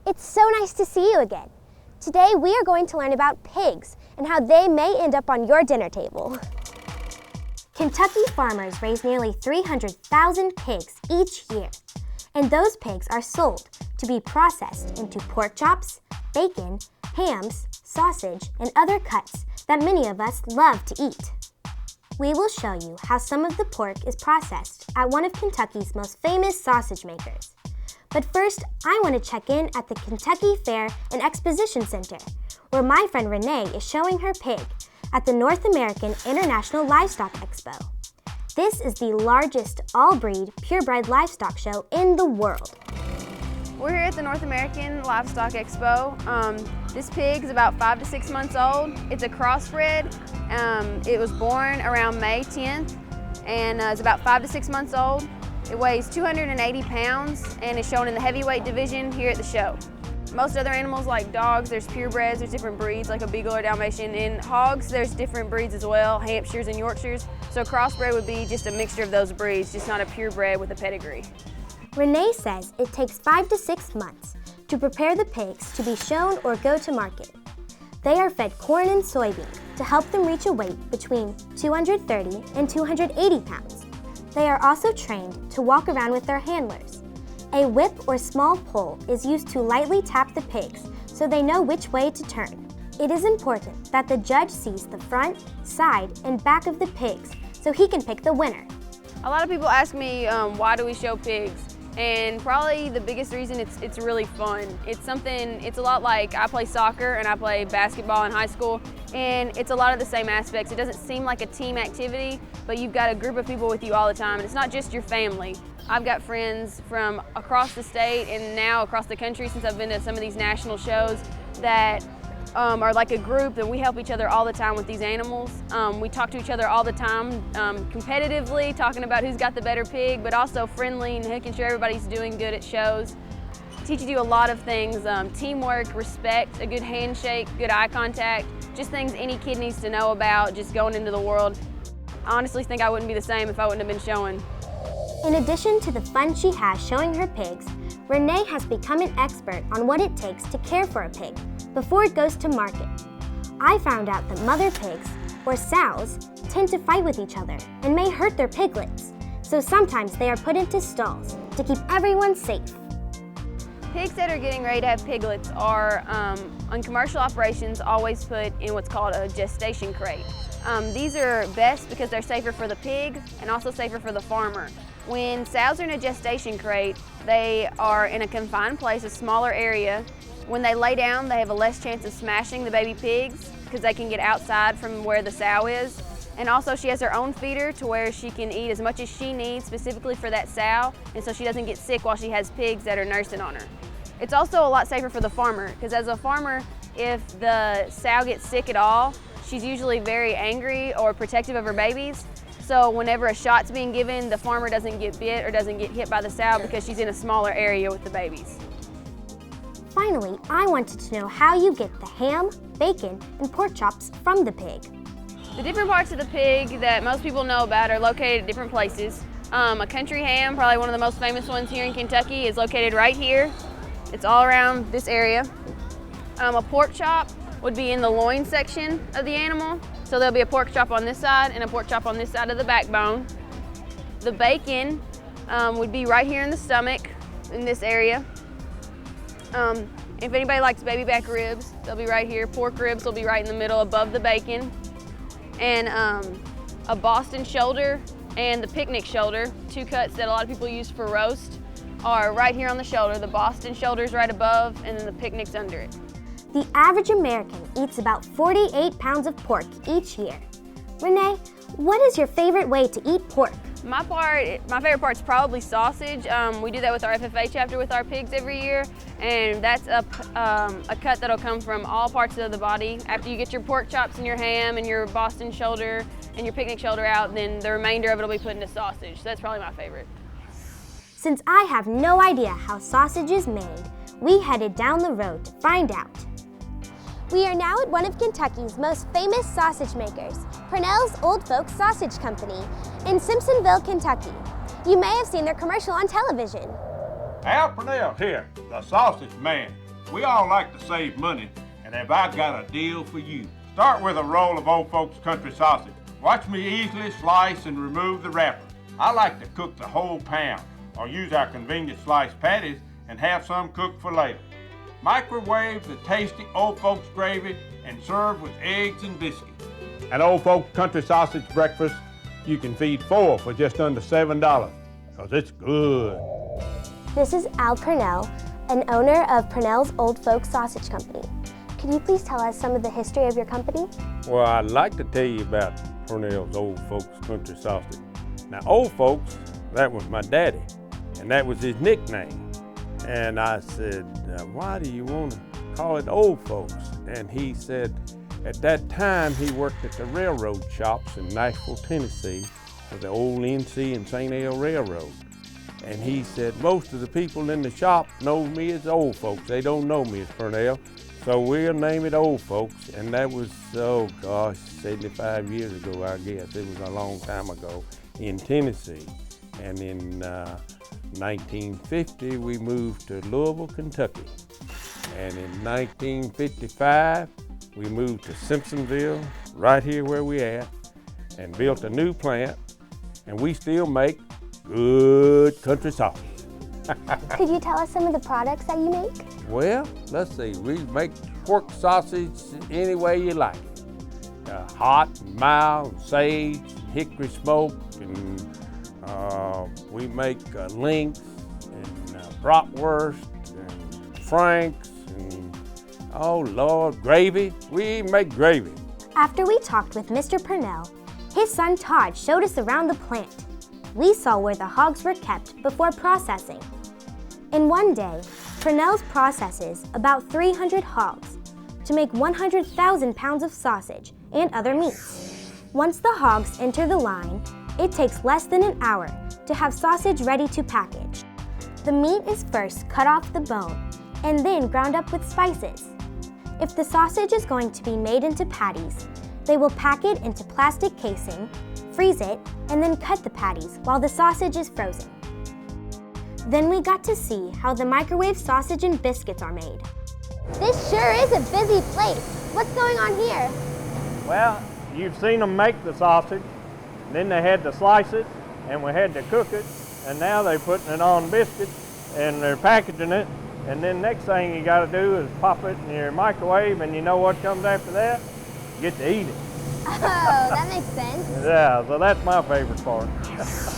It's so nice to see you again. Today we are going to learn about pigs and how they may end up on your dinner table. Kentucky farmers raise nearly 300,000 pigs each year, and those pigs are sold to be processed into pork chops, bacon, hams, sausage, and other cuts that many of us love to eat. We will show you how some of the pork is processed at one of Kentucky's most famous sausage makers. But first, I want to check in at the Kentucky Fair and Exposition Center, where my friend Renee is showing her pig at the North American International Livestock Expo. This is the largest all-breed, purebred livestock show in the world. We're here at the North American Livestock Expo. This pig is about 5 to 6 months old. It's a crossbred. It was born around May 10th and is about 5 to 6 months old. It weighs 280 pounds and is shown in the heavyweight division here at the show. Most other animals like dogs, there's purebreds, there's different breeds like a Beagle or Dalmatian. In hogs, there's different breeds as well, Hampshires and Yorkshires. So a crossbred would be just a mixture of those breeds, just not a purebred with a pedigree. Renee says it takes 5 to 6 months to prepare the pigs to be shown or go to market. They are fed corn and soybean to help them reach a weight between 230 and 280 pounds. They are also trained to walk around with their handlers. A whip or small pole is used to lightly tap the pigs so they know which way to turn. It is important that the judge sees the front, side, and back of the pigs so he can pick the winner. A lot of people ask me, why do we show pigs? And probably the biggest reason it's really fun. It's a lot like I play soccer and I play basketball in high school, and it's a lot of the same aspects. It doesn't seem like a team activity, but you've got a group of people with you all the time, and it's not just your family. I've got friends from across the state and now across the country since I've been to some of these national shows that are like a group that we help each other all the time with these animals. We talk to each other all the time, competitively, talking about who's got the better pig, but also friendly and making sure everybody's doing good at shows. It teaches you a lot of things, teamwork, respect, a good handshake, good eye contact, just things any kid needs to know about just going into the world. I honestly think I wouldn't be the same if I wouldn't have been showing. In addition to the fun she has showing her pigs, Renee has become an expert on what it takes to care for a pig before it goes to market. I found out that mother pigs, or sows, tend to fight with each other and may hurt their piglets, so sometimes they are put into stalls to keep everyone safe. Pigs that are getting ready to have piglets are, on commercial operations, always put in what's called a gestation crate. These are best because they're safer for the pig and also safer for the farmer. When sows are in a gestation crate, they are in a confined place, a smaller area. When they lay down, they have a less chance of smashing the baby pigs because they can get outside from where the sow is. And also she has her own feeder to where she can eat as much as she needs specifically for that sow, and so she doesn't get sick while she has pigs that are nursing on her. It's also a lot safer for the farmer because as a farmer, if the sow gets sick at all, she's usually very angry or protective of her babies. So whenever a shot's being given, the farmer doesn't get bit or doesn't get hit by the sow because she's in a smaller area with the babies. Finally, I wanted to know how you get the ham, bacon, and pork chops from the pig. The different parts of the pig that most people know about are located at different places. A country ham, probably one of the most famous ones here in Kentucky, is located right here. It's all around this area. A pork chop would be in the loin section of the animal. So there'll be a pork chop on this side and a pork chop on this side of the backbone. The bacon would be right here in the stomach, in this area. If anybody likes baby back ribs, they'll be right here. Pork ribs will be right in the middle above the bacon. And a Boston shoulder and the picnic shoulder, two cuts that a lot of people use for roast, are right here on the shoulder. The Boston shoulder's right above and then the picnic's under it. The average American eats about 48 pounds of pork each year. Renee, what is your favorite way to eat pork? My favorite part is probably sausage. We do that with our FFA chapter with our pigs every year, and that's a cut that'll come from all parts of the body. After you get your pork chops and your ham and your Boston shoulder and your picnic shoulder out, then the remainder of it will be put into sausage. So that's probably my favorite. Since I have no idea how sausage is made, we headed down the road to find out. We are now at one of Kentucky's most famous sausage makers, Purnell's Old Folks Sausage Company in Simpsonville, Kentucky. You may have seen their commercial on television. Al Purnell here, the sausage man. We all like to save money, and have I got a deal for you. Start with a roll of Old Folks country sausage. Watch me easily slice and remove the wrapper. I like to cook the whole pound, or use our convenient sliced patties and have some cooked for later. Microwave the tasty Old Folks gravy and serve with eggs and biscuits. At Old Folks Country Sausage Breakfast, you can feed 4 for just under $7, because it's good. This is Al Purnell, an owner of Purnell's Old Folks Sausage Company. Could you please tell us some of the history of your company? Well, I'd like to tell you about Purnell's Old Folks Country Sausage. Now, Old Folks, that was my daddy, and that was his nickname. And I said, why do you want to call it Old Folks? And he said, at that time he worked at the railroad shops in Nashville, Tennessee, for the old NC and St. L Railroad. And he said, most of the people in the shop know me as Old Folks. They don't know me as Purnell. So we'll name it Old Folks. And that was, oh gosh, 75 years ago, I guess. It was a long time ago in Tennessee. And in 1950, we moved to Louisville, Kentucky. And in 1955, we moved to Simpsonville, right here where we at, and built a new plant. And we still make good country sausage. Could you tell us some of the products that you make? Well, let's see, we make pork sausage any way you like it. Hot, mild, sage, hickory smoke, and we make links and bratwurst and franks and, oh Lord, gravy. We even make gravy. After we talked with Mr. Purnell, his son Todd showed us around the plant. We saw where the hogs were kept before processing. In one day, Purnell's processes about 300 hogs to make 100,000 pounds of sausage and other meats. Once the hogs enter the line, it takes less than an hour to have sausage ready to package. The meat is first cut off the bone and then ground up with spices. If the sausage is going to be made into patties, they will pack it into plastic casing, freeze it, and then cut the patties while the sausage is frozen. Then we got to see how the microwave sausage and biscuits are made. This sure is a busy place. What's going on here? Well, you've seen them make the sausage, then they had to slice it, and we had to cook it, and now they're putting it on biscuits, and they're packaging it, and then next thing you gotta do is pop it in your microwave, and you know what comes after that? You get to eat it. Oh, that makes sense. Yeah, so that's my favorite part.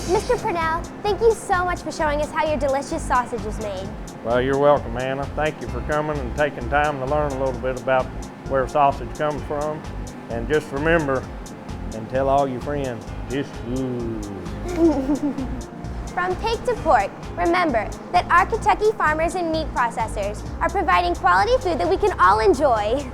Mr. Purnell, thank you so much for showing us how your delicious sausage is made. Well, you're welcome, Anna. Thank you for coming and taking time to learn a little bit about where sausage comes from. And just remember, and tell all your friends, it's good. From pig to pork, remember that our Kentucky farmers and meat processors are providing quality food that we can all enjoy.